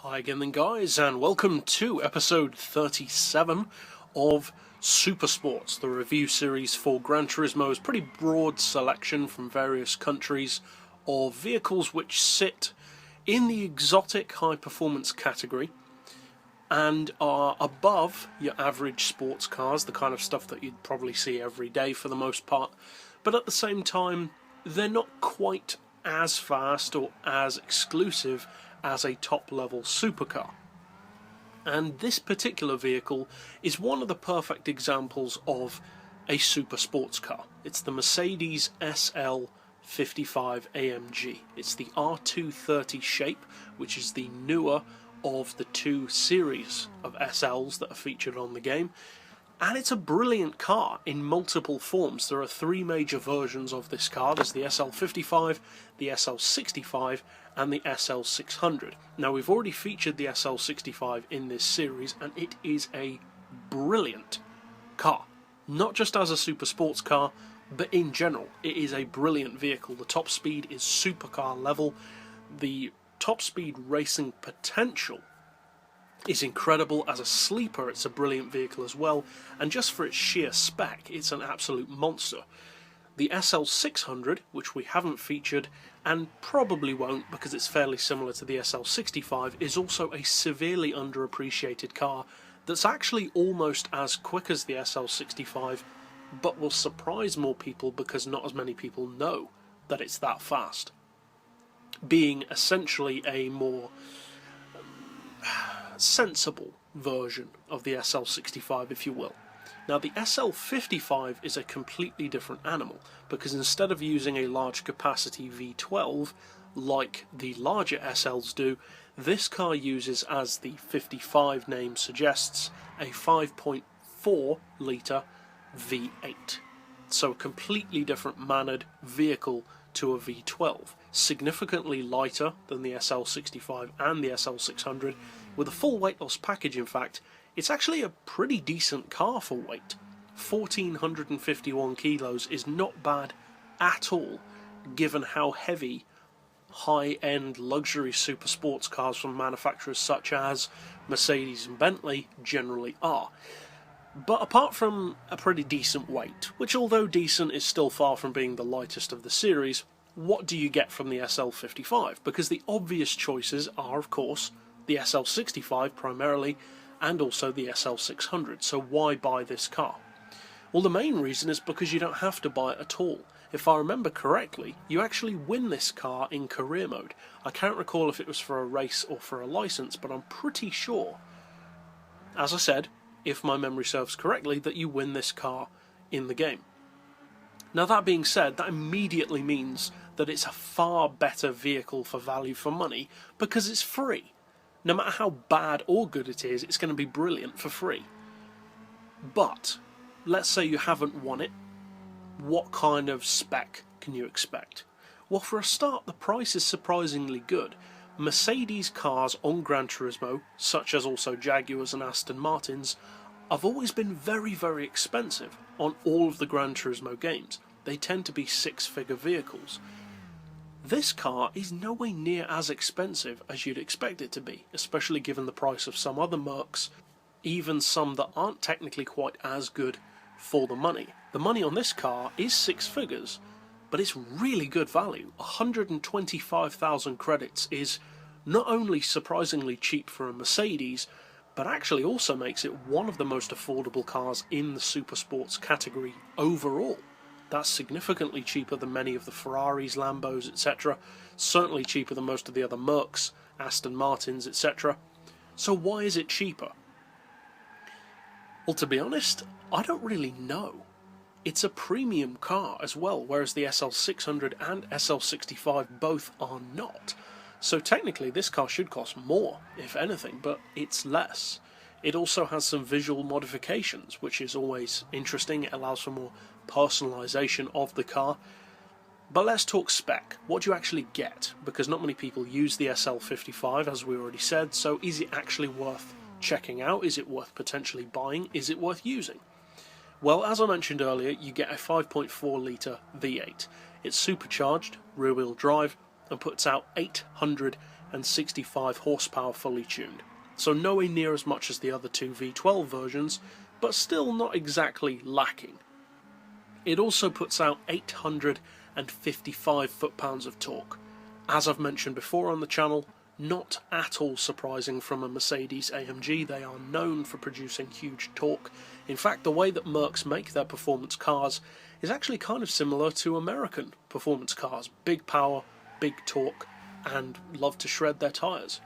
Hi again then guys, and welcome to episode 37 of SuperSports, the review series for Gran Turismo's pretty broad selection from various countries of vehicles which sit in the exotic high performance category and are above your average sports cars, the kind of stuff that you'd probably see every day for the most part, but at the same time they're not quite as fast or as exclusive as a top-level supercar. And this particular vehicle is one of the perfect examples of a super sports car. It's the Mercedes SL55 AMG. It's the R230 shape, which is the newer of the two series of SLs that are featured on the game. And it's a brilliant car in multiple forms. There are three major versions of this car. There's the SL55, the SL65, and the SL600. Now, we've already featured the SL65 in this series, and it is a brilliant car. Not just as a super sports car, but in general, it is a brilliant vehicle. The top speed is supercar level. The top speed racing potential is incredible. As a sleeper, it's a brilliant vehicle as well, and just for its sheer spec, it's an absolute monster. The SL600, which we haven't featured and probably won't because it's fairly similar to the SL65, is also a severely underappreciated car that's actually almost as quick as the SL65, but will surprise more people because not as many people know that it's that fast, being essentially a more sensible version of the SL65, if you will. Now, the SL55 is a completely different animal, because instead of using a large capacity V12 like the larger SLs do, this car uses, as the 55 name suggests, a 5.4 litre V8. So a completely different mannered vehicle to a V12, significantly lighter than the SL65 and the SL600. With a full weight loss package, in fact, it's actually a pretty decent car for weight. 1,451 kilos is not bad at all, given how heavy high-end luxury super sports cars from manufacturers such as Mercedes and Bentley generally are. But apart from a pretty decent weight, which although decent is still far from being the lightest of the series, what do you get from the SL55? Because the obvious choices are, of course, the SL65 primarily, and also the SL600. So why buy this car? Well, the main reason is because you don't have to buy it at all. If I remember correctly, you actually win this car in career mode. I can't recall if it was for a race or for a license, but I'm pretty sure, as I said, if my memory serves correctly, that you win this car in the game. Now, that being said, that immediately means that it's a far better vehicle for value for money because it's free. No matter how bad or good it is, it's going to be brilliant for free. But let's say you haven't won it. What kind of spec can you expect? Well, for a start, the price is surprisingly good. Mercedes cars on Gran Turismo, such as also Jaguars and Aston Martins, have always been very, very expensive on all of the Gran Turismo games. They tend to be six-figure vehicles. This car is nowhere near as expensive as you'd expect it to be, especially given the price of some other Mercs, even some that aren't technically quite as good for the money. The money on this car is six figures, but it's really good value. 125,000 credits is not only surprisingly cheap for a Mercedes, but actually also makes it one of the most affordable cars in the super sports category overall. That's significantly cheaper than many of the Ferraris, Lambos, etc. Certainly cheaper than most of the other Mercs, Aston Martins, etc. So why is it cheaper? Well, to be honest, I don't really know. It's a premium car as well, whereas the SL600 and SL65 both are not. So technically this car should cost more, if anything, but it's less. It also has some visual modifications, which is always interesting. It allows for more personalisation of the car. But let's talk spec. What do you actually get? Because not many people use the SL55, as we already said, so is it actually worth checking out? Is it worth potentially buying? Is it worth using? Well, as I mentioned earlier, you get a 5.4 litre V8. It's supercharged, rear-wheel drive, and puts out 800 and 65 horsepower fully tuned, so nowhere near as much as the other two V12 versions, but still not exactly lacking. It also puts out 855 foot-pounds of torque. As I've mentioned before on the channel, not at all surprising from a Mercedes AMG. They are known for producing huge torque. In fact, the way that Mercs make their performance cars is actually kind of similar to American performance cars. Big power, big torque, and love to shred their tyres.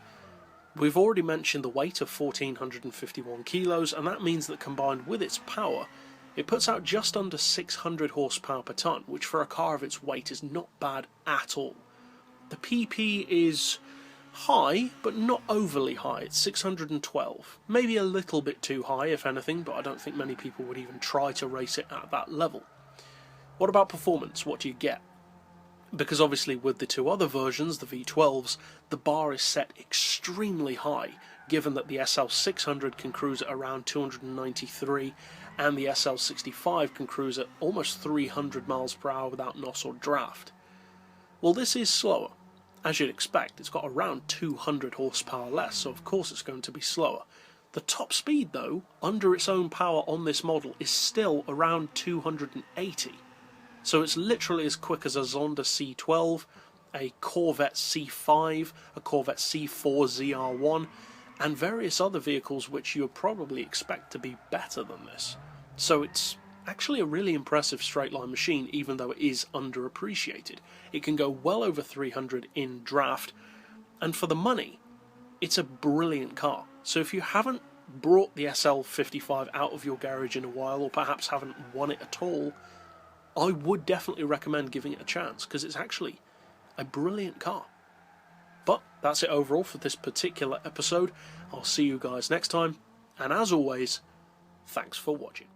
We've already mentioned the weight of 1,451 kilos, and that means that combined with its power, it puts out just under 600 horsepower per tonne, which for a car of its weight is not bad at all. The PP is high, but not overly high. It's 612. Maybe a little bit too high, if anything, but I don't think many people would even try to race it at that level. What about performance? What do you get? Because obviously with the two other versions, the V12s, the bar is set extremely high, given that the SL600 can cruise at around 293 and the SL65 can cruise at almost 300 miles per hour without NOS or draft. Well, this is slower. As you'd expect, it's got around 200 horsepower less, so of course it's going to be slower. The top speed, though, under its own power on this model is still around 280. So it's literally as quick as a Zonda C12, a Corvette C5, a Corvette C4 ZR1, and various other vehicles which you would probably expect to be better than this. So it's actually a really impressive straight-line machine, even though it is underappreciated. It can go well over 300 in draft, and for the money, it's a brilliant car. So if you haven't brought the SL55 out of your garage in a while, or perhaps haven't won it at all, I would definitely recommend giving it a chance, because it's actually a brilliant car. But that's it overall for this particular episode. I'll see you guys next time, and as always, thanks for watching.